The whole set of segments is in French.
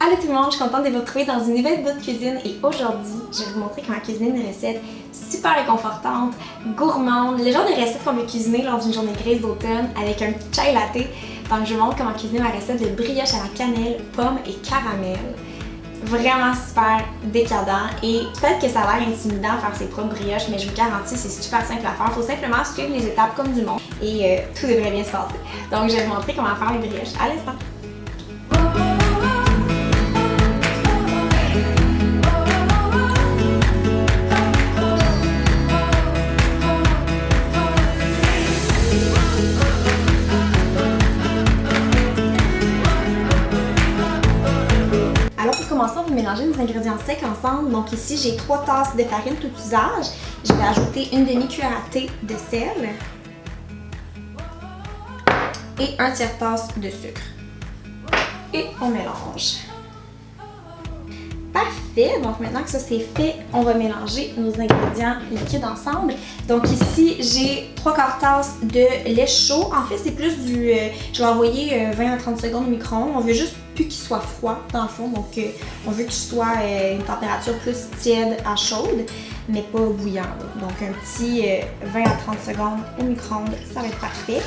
Allô tout le monde, je suis contente de vous retrouver dans une nouvelle vidéo de cuisine et aujourd'hui, je vais vous montrer comment cuisiner une recette super réconfortante, gourmande, le genre de recette qu'on veut cuisiner lors d'une journée grise d'automne avec un petit chai latte. Donc je vous montre comment cuisiner ma recette de brioche à la cannelle, pomme et caramel. Vraiment super décadent et peut-être que ça a l'air intimidant de faire ses propres brioches, mais je vous garantis c'est super simple à faire. Il faut simplement suivre les étapes comme du monde et tout devrait bien se passer. Donc je vais vous montrer comment faire les brioches à l'instant. On va mélanger nos ingrédients secs ensemble. Donc ici, j'ai 3 tasses de farine tout usage. Je vais ajouter une demi-cuillère à thé de sel et un tiers-tasse de sucre. Et on mélange. Parfait! Donc maintenant que ça c'est fait, on va mélanger nos ingrédients liquides ensemble. Donc ici, j'ai 3/4 tasses de lait chaud. En fait, c'est plus du... je vais envoyer 20 à 30 secondes au micro-ondes. On veut juste plus qu'il soit froid dans le fond. Donc on veut qu'il soit une température plus tiède à chaude, mais pas bouillant. Donc un petit 20 à 30 secondes au micro-ondes, ça va être parfait.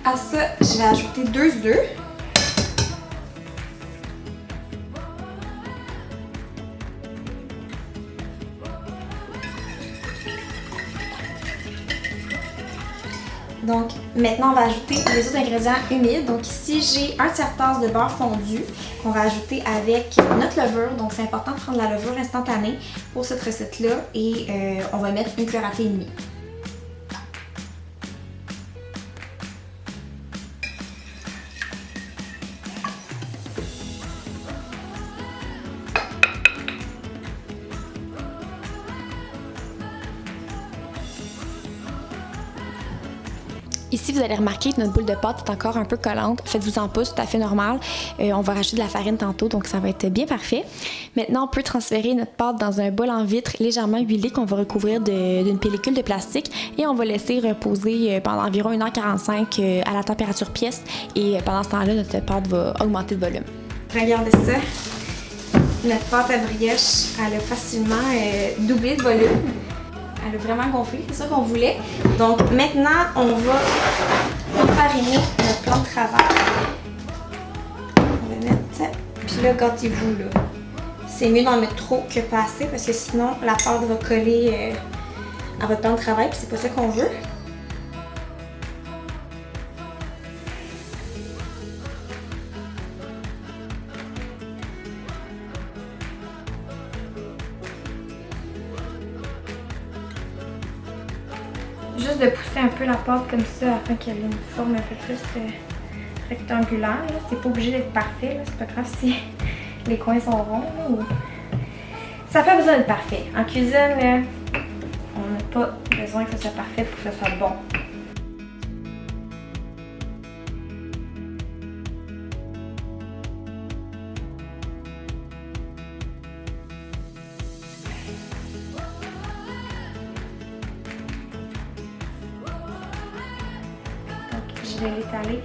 À ça, je vais ajouter 2 œufs. Donc maintenant on va ajouter les autres ingrédients humides. Donc ici j'ai un tiers-tasse de beurre fondu qu'on va ajouter avec notre levure. Donc c'est important de prendre la levure instantanée pour cette recette-là et on va mettre une cuillère à thé et demie. Ici, vous allez remarquer que notre boule de pâte est encore un peu collante. Faites-vous-en pas, c'est tout à fait normal. On va rajouter de la farine tantôt, donc ça va être bien parfait. Maintenant, on peut transférer notre pâte dans un bol en vitre légèrement huilé qu'on va recouvrir d'une pellicule de plastique et on va laisser reposer pendant environ 1h45 à la température pièce. Et pendant ce temps-là, notre pâte va augmenter de volume. Regardez ça. Notre pâte à brioche, elle a facilement doublé de volume. Elle a vraiment gonflé, c'est ça qu'on voulait. Donc maintenant, on va enfariner notre plan de travail. On va mettre... Puis là, gâtez-vous, là. C'est mieux d'en mettre trop que pas assez parce que sinon, la pâte va coller à votre plan de travail puis c'est pas ça qu'on veut. Juste de pousser un peu la pâte comme ça afin qu'elle ait une forme un peu plus rectangulaire. C'est pas obligé d'être parfait, c'est pas grave si les coins sont ronds. Ou... Ça n'a pas besoin d'être parfait. En cuisine, là, on n'a pas besoin que ça soit parfait pour que ça soit bon. Je vais l'étaler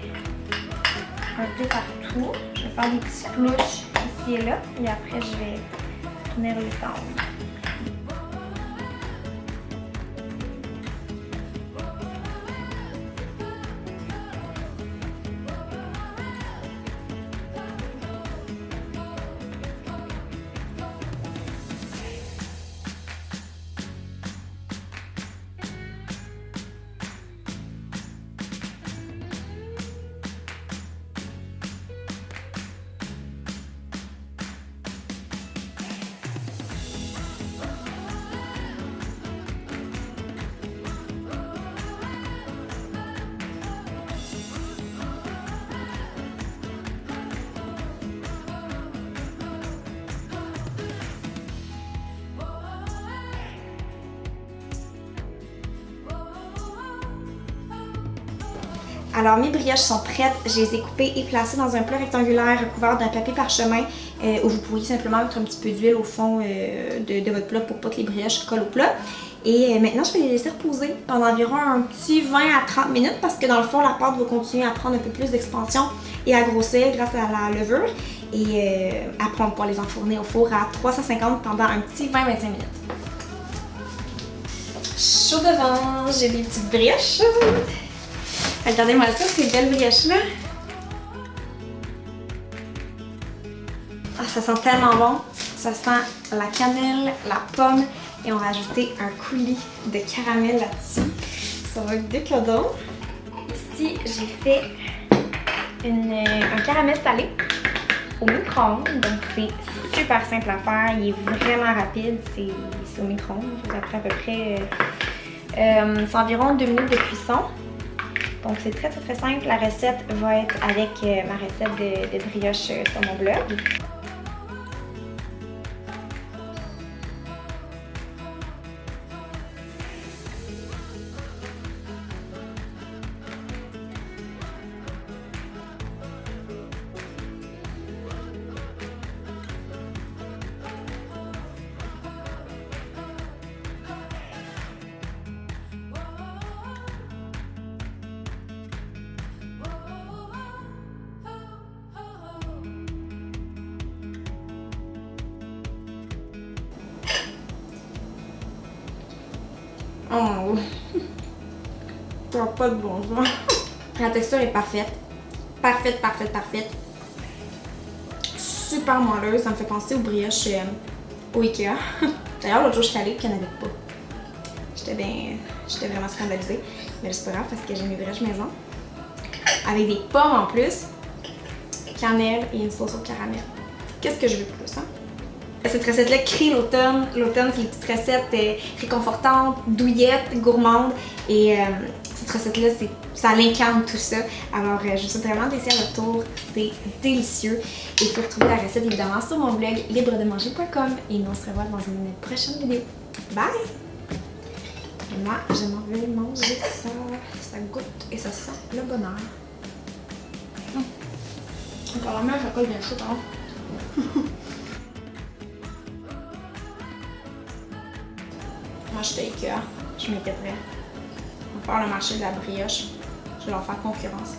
un peu partout. Je vais faire des petits plouches ici et là. Et après, je vais venir le tendre. Alors mes brioches sont prêtes, je les ai coupées et placées dans un plat rectangulaire recouvert d'un papier parchemin où vous pourriez simplement mettre un petit peu d'huile au fond de votre plat pour pas que les brioches collent au plat. Et maintenant je vais les laisser reposer pendant environ un petit 20 à 30 minutes parce que dans le fond la pâte va continuer à prendre un peu plus d'expansion et à grossir grâce à la levure. Et après on va pouvoir les enfourner au four à 350 pendant un petit 20-25 minutes. Chaud devant, j'ai des petites brioches. Regardez-moi ça, ces belles brioches-là. Ah, ça sent tellement bon. Ça sent la cannelle, la pomme et on va ajouter un coulis de caramel là-dessus. Ça va être décadent. Ici, j'ai fait un caramel salé au micro-ondes. Donc c'est super simple à faire. Il est vraiment rapide. C'est au micro-ondes. Ça prend à peu près... c'est environ 2 minutes de cuisson. Donc c'est très simple. La recette va être avec ma recette de brioche sur mon blog. Oh, ça n'a pas de bon sens. La texture est parfaite. Parfaite. Super moelleuse. Ça me fait penser aux brioches au Ikea. D'ailleurs, l'autre jour, je suis allée et qu'il n'y en avait pas. J'étais vraiment scandalisée. Mais c'est pas grave parce que j'ai mes brioches maison. Avec des pommes en plus. Cannelle et une sauce au caramel. Qu'est-ce que je veux plus, hein? Cette recette-là crée l'automne. L'automne, c'est une petite recette réconfortante, douillette, gourmande. Et cette recette-là, ça l'incarne tout ça. Alors, je vous souhaite vraiment d'essayer à votre tour. C'est délicieux. Et vous pouvez retrouver la recette évidemment sur mon blog libredemanger.com. Et nous, on se revoit dans une prochaine vidéo. Bye! Et moi, je m'en vais manger ça. Ça goûte et ça sent le bonheur. Encore la même, ça colle bien chaud, hein? Moi, j'étais Ikea, je m'inquiéterais. On va faire le marché de la brioche. Je vais leur faire concurrence.